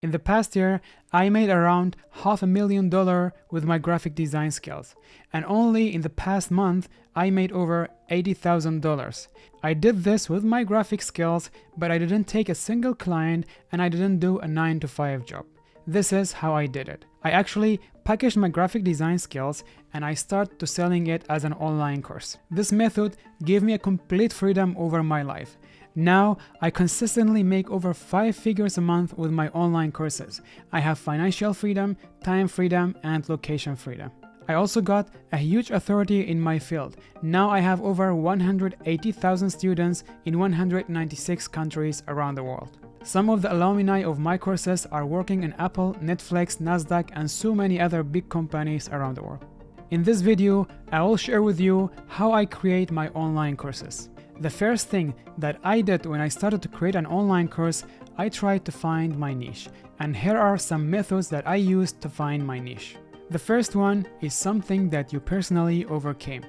In the past year, I made around $500,000 with my graphic design skills, and only in the past month, I made over $80,000. I did this with my graphic skills, but I didn't take a single client and I didn't do a 9-to-5 job. This is how I did it. I actually packaged my graphic design skills and I started to selling it as an online course. This method gave me a complete freedom over my life. Now, I consistently make over 5 figures a month with my online courses. I have financial freedom, time freedom, and location freedom. I also got a huge authority in my field. Now I have over 180,000 students in 196 countries around the world. Some of the alumni of my courses are working in Apple, Netflix, NASDAQ, and so many other big companies around the world. In this video, I will share with you how I create my online courses. The first thing that I did when I started to create an online course, I tried to find my niche. And here are some methods that I used to find my niche. The first one is something that you personally overcame.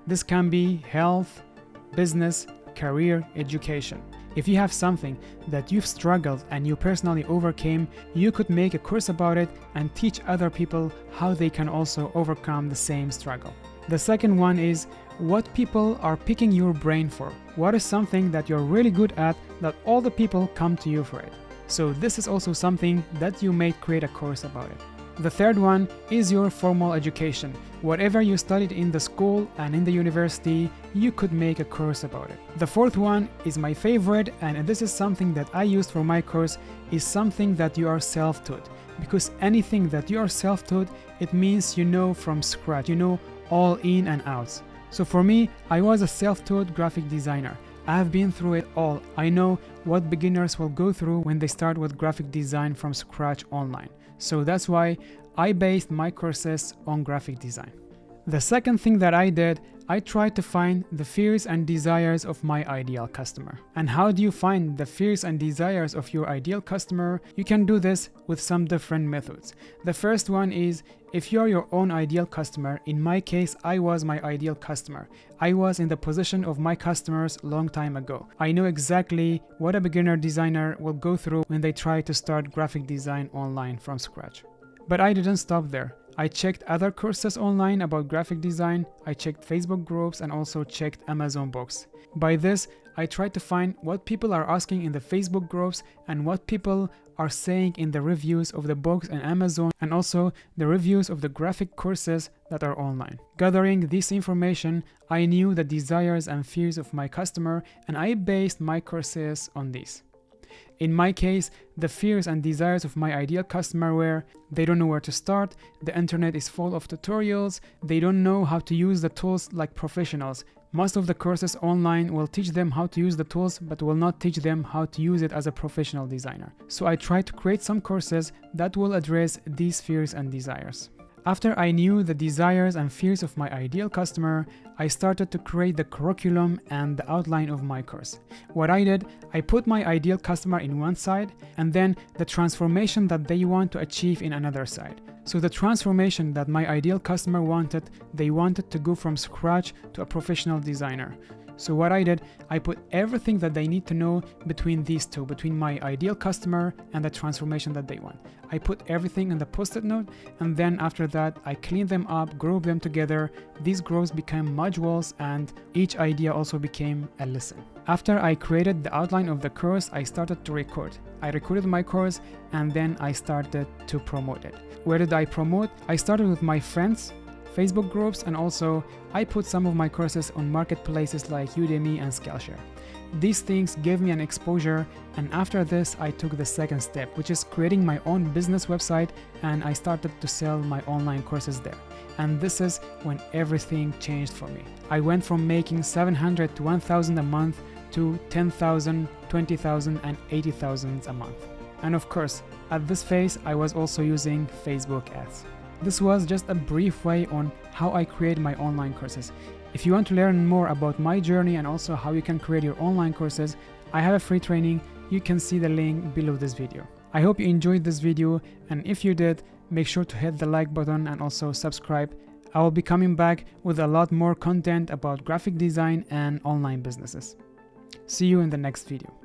This can be health, business, career, education. If you have something that you've struggled and you personally overcame, you could make a course about it and teach other people how they can also overcome the same struggle. The second one is what people are picking your brain for. What is something that you're really good at that all the people come to you for it? So this is also something that you may create a course about it. The third one is your formal education. Whatever you studied in the school and in the university, you could make a course about it. The fourth one is my favorite, and this is something that I used for my course, is something that you are self-taught. Because anything that you are self-taught, it means you know from scratch, you know all in and outs. So for me, I was a self-taught graphic designer. I have been through it all. I know what beginners will go through when they start with graphic design from scratch online. So that's why I based my courses on graphic design. The second thing that I did, I tried to find the fears and desires of my ideal customer. And how do you find the fears and desires of your ideal customer? You can do this with some different methods. The first one is if you are your own ideal customer. In my case, I was my ideal customer. I was in the position of my customers a long time ago. I know exactly what a beginner designer will go through when they try to start graphic design online from scratch. But I didn't stop there. I checked other courses online about graphic design, I checked Facebook groups, and also checked Amazon books. By this, I tried to find what people are asking in the Facebook groups and what people are saying in the reviews of the books on Amazon, and also the reviews of the graphic courses that are online. Gathering this information, I knew the desires and fears of my customer, and I based my courses on these. In my case, the fears and desires of my ideal customer were they don't know where to start, the internet is full of tutorials, they don't know how to use the tools like professionals. Most of the courses online will teach them how to use the tools but will not teach them how to use it as a professional designer. So I tried to create some courses that will address these fears and desires. After I knew the desires and fears of my ideal customer, I started to create the curriculum and the outline of my course. What I did, I put my ideal customer in one side and then the transformation that they want to achieve in another side. So the transformation that my ideal customer wanted, they wanted to go from scratch to a professional designer. So what I did, I put everything that they need to know between these two, between my ideal customer and the transformation that they want. I put everything in the post-it note, and then after that, I cleaned them up, group them together. These groups became modules, and each idea also became a lesson. After I created the outline of the course, I started to record. I recorded my course, and then I started to promote it. Where did I promote? I started with my friends, Facebook groups, and also I put some of my courses on marketplaces like Udemy and Skillshare. These things gave me an exposure, and after this I took the second step, which is creating my own business website, and I started to sell my online courses there. And this is when everything changed for me. I went from making 700 to 1,000 a month to 10,000, 20,000 and 80,000 a month. And of course, at this phase I was also using Facebook ads. This was just a brief way on how I create my online courses. If you want to learn more about my journey and also how you can create your online courses, I have a free training. You can see the link below this video. I hope you enjoyed this video, and if you did, make sure to hit the like button and also subscribe. I will be coming back with a lot more content about graphic design and online businesses. See you in the next video.